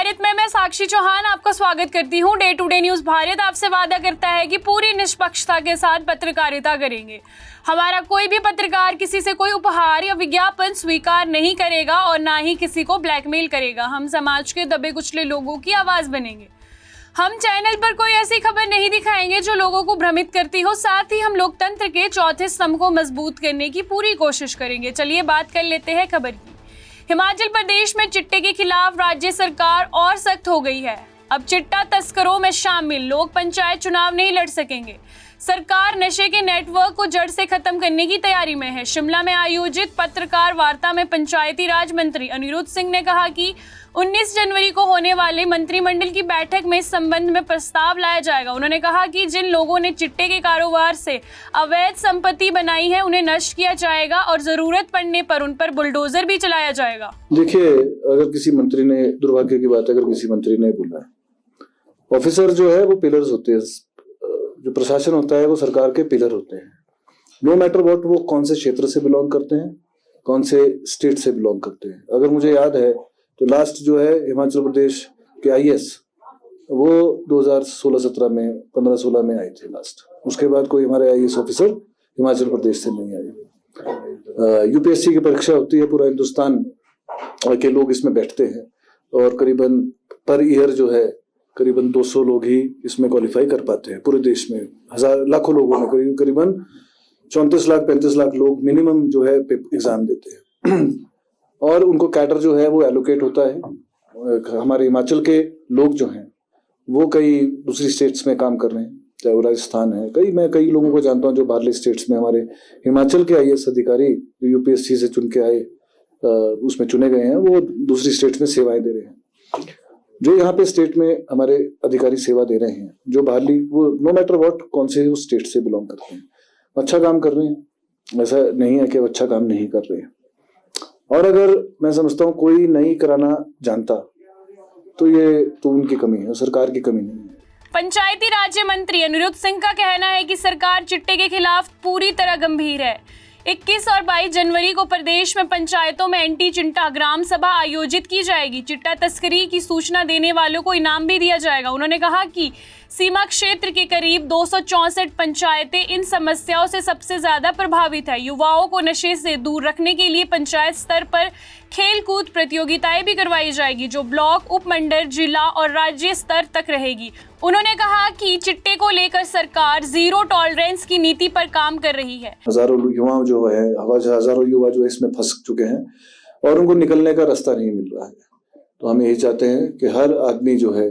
भारत में मैं साक्षी चौहान आपका स्वागत करती हूं। Day to day news Bharat आपसे वादा करता है कि पूरी निष्पक्षता के साथ पत्रकारिता करेंगे। हमारा कोई भी पत्रकार किसी से कोई उपहार या विज्ञापन स्वीकार नहीं करेगा और ना ही किसी को ब्लैकमेल करेगा। हम समाज के दबे कुचले लोगों की आवाज बनेंगे। हम चैनल पर कोई ऐसी खबर नहीं दिखाएंगे जो लोगों को भ्रमित करती हो। साथ ही हम लोकतंत्र के चौथे स्तंभ को मजबूत करने की पूरी कोशिश करेंगे। चलिए बात कर लेते हैं खबर की। हिमाचल प्रदेश में चिट्टे के खिलाफ राज्य सरकार और सख्त हो गई है। अब चिट्टा तस्करों में शामिल लोग पंचायत चुनाव नहीं लड़ सकेंगे। सरकार नशे के नेटवर्क को जड़ से खत्म करने की तैयारी में है। शिमला में आयोजित पत्रकार वार्ता में पंचायती राज मंत्री अनिरुद्ध सिंह ने कहा कि 19 जनवरी को होने वाले मंत्रिमंडल की बैठक में इस संबंध में प्रस्ताव लाया जाएगा। उन्होंने कहा कि जिन लोगों ने चिट्टे के कारोबार से अवैध संपत्ति बनाई है उन्हें नष्ट किया जाएगा और जरूरत पड़ने पर उन पर बुलडोजर भी चलाया जाएगा। देखिए, अगर किसी मंत्री ने, दुर्भाग्य की बात है अगर किसी मंत्री ने बोला है, ऑफिसर जो है वो पिलर्स होते हैं, जो प्रशासन होता है वो सरकार के पिलर होते हैं। नो मैटर व्हाट वो कौन से क्षेत्र से बिलोंग करते हैं, कौन से स्टेट से बिलोंग करते हैं। अगर मुझे याद है तो लास्ट जो है हिमाचल प्रदेश के आईएएस वो 2016-17 में 15-16 में आए थे लास्ट। उसके बाद कोई हमारे आईएएस ऑफिसर हिमाचल प्रदेश से नहीं आए। यूपीएससी की परीक्षा होती है, पूरा हिंदुस्तान के लोग इसमें बैठते हैं और करीबन पर ईयर जो है करीबन 200 लोग ही इसमें क्वालिफाई कर पाते हैं। पूरे देश में लाखों लोगों में करीबन 34 लाख 35 लाख लोग मिनिमम जो है एग्जाम देते हैं और उनको कैडर जो है वो एलोकेट होता है। हमारे हिमाचल के लोग जो हैं वो कई दूसरी स्टेट्स में काम कर रहे हैं, चाहे वो राजस्थान है। मैं कई लोगों को जानता हूँ जो बाहरले स्टेट्स में, हमारे हिमाचल के आईएएस अधिकारी जो यूपीएससी से चुन के आए, उसमें चुने गए हैं, वो दूसरी स्टेट्स में सेवाएं दे रहे हैं। जो यहाँ पे स्टेट में हमारे अधिकारी सेवा दे रहे हैं, जो बाहरली, वो नो मैटर व्हाट कौन से उस स्टेट से बिलोंग करते हैं, अच्छा काम कर रहे हैं। ऐसा नहीं है कि वो अच्छा काम नहीं कर रहे हैं। और अगर मैं समझता हूँ कोई नहीं कराना जानता तो ये तो उनकी कमी है, सरकार की कमी नहीं है। पंचायती राज्य मंत्री अनिरुद्ध सिंह का कहना है कि सरकार चिट्टे के खिलाफ पूरी तरह गंभीर है। 21 और 22 जनवरी को प्रदेश में पंचायतों में एंटी चिट्टा ग्राम सभा आयोजित की जाएगी। चिट्टा तस्करी की सूचना देने वालों को इनाम भी दिया जाएगा। उन्होंने कहा कि सीमा क्षेत्र के करीब 264 पंचायतें इन समस्याओं से सबसे ज्यादा प्रभावित है। युवाओं को नशे से दूर रखने के लिए पंचायत स्तर पर खेल कूद प्रतियोगिताएं भी करवाई जाएगी, जो ब्लॉक, उपमंडल, जिला और राज्य स्तर तक रहेगी। उन्होंने कहा कि चिट्टे को लेकर सरकार जीरो टॉलरेंस की नीति पर काम कर रही है। हजारों युवा जो है, हजारों युवा जो इसमें फंस चुके हैं और उनको निकलने का रास्ता नहीं मिल रहा है। तो हम यही चाहते हैं कि हर आदमी जो है,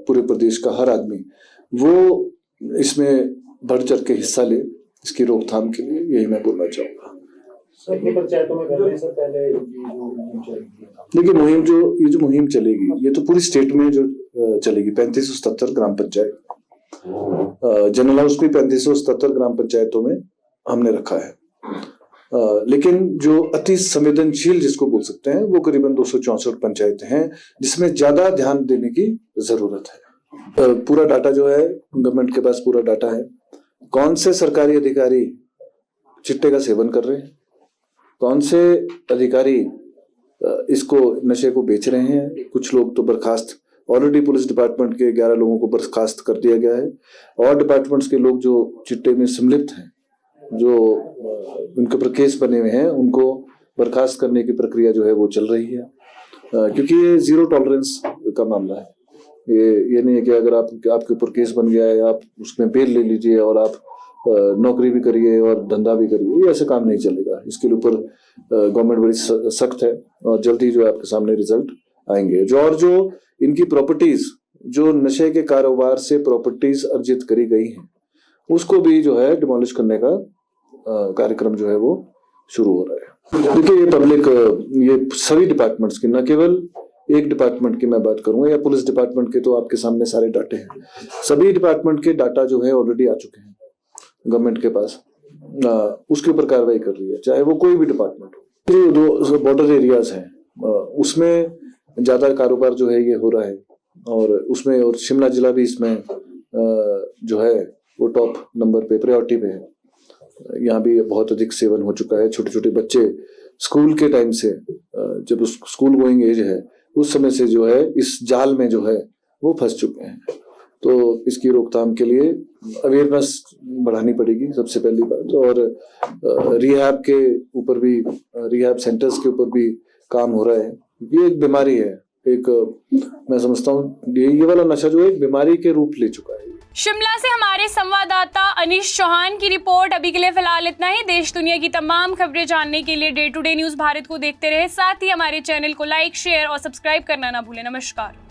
पूरे प्रदेश का हर आदमी वो इसमें बढ़ चढ़ के हिस्सा ले, इसकी रोकथाम के लिए। यही मैं बोलना चाहूंगा। पंचायतों में करने से पहले देखिए, ये जो मुहिम चलेगी, ये तो पूरी स्टेट में जो चलेगी। 3577 ग्राम पंचायत, जनरल हाउस भी 3577 ग्राम पंचायतों में हमने रखा है। लेकिन जो अति संवेदनशील जिसको बोल सकते हैं, वो करीबन 264 पंचायतें हैं जिसमें ज्यादा ध्यान देने की जरूरत है। पूरा डाटा जो है, गवर्नमेंट के पास पूरा डाटा है। कौन से सरकारी अधिकारी चिट्टे का सेवन कर रहे हैं, कौन से अधिकारी इसको, नशे को बेच रहे हैं। कुछ लोग तो बर्खास्त, ऑलरेडी पुलिस डिपार्टमेंट के 11 लोगों को बर्खास्त कर दिया गया है और डिपार्टमेंट्स के लोग जो चिट्टे में सम्मिलित हैं, जो उनके ऊपर केस बने हुए हैं, उनको बर्खास्त करने की प्रक्रिया जो है वो चल रही है। क्योंकि ये जीरो टॉलरेंस का मामला है। ये नहीं है कि अगर आपके ऊपर केस बन गया है, आप उसमें बेल ले लीजिए और आप नौकरी भी करिए और धंधा भी करिए। ये ऐसे काम नहीं चलेगा। इसके ऊपर गवर्नमेंट बड़ी सख्त है और जल्दी जो है आपके सामने रिजल्ट आएंगे। जो इनकी प्रॉपर्टीज, जो नशे के कारोबार से प्रॉपर्टीज अर्जित करी गई हैं, उसको भी जो है डिमोलिश करने का कार्यक्रम जो है वो शुरू हो रहा है। देखिए, ये पब्लिक, ये सभी डिपार्टमेंट्स की, न केवल एक डिपार्टमेंट की मैं बात करूंगा या पुलिस डिपार्टमेंट के, तो आपके सामने सारे डाटे हैं। सभी डिपार्टमेंट के डाटा जो है ऑलरेडी आ चुके हैं गवर्नमेंट के पास। उसके ऊपर कार्रवाई कर रही है, चाहे वो कोई भी डिपार्टमेंट हो। जो बॉर्डर एरियाज हैं उसमें ज्यादा कारोबार जो है ये हो रहा है और उसमें, और शिमला जिला भी इसमें जो है वो टॉप नंबर पे, प्रायोरिटी पे है। यहाँ भी बहुत अधिक सेवन हो चुका है। छोटे छोटे बच्चे स्कूल के टाइम से, जब स्कूल गोइंग एज है, उस समय से जो है इस जाल में जो है वो फंस चुके हैं। तो इसकी रोकथाम के लिए अवेयरनेस बढ़ानी पड़ेगी सबसे पहली बात, और रिहैब के ऊपर भी, रिहैब सेंटर्स के ऊपर भी काम हो रहा है। ये एक बीमारी है, एक मैं समझता हूँ ये वाला नशा जो है एक बीमारी के रूप ले चुका है। शिमला से हमारे संवाददाता अनीश चौहान की रिपोर्ट। अभी के लिए फिलहाल इतना ही। देश दुनिया की तमाम खबरें जानने के लिए day to day news Bharat को देखते रहे, साथ ही हमारे चैनल को लाइक, शेयर और सब्सक्राइब करना ना भूलें। नमस्कार।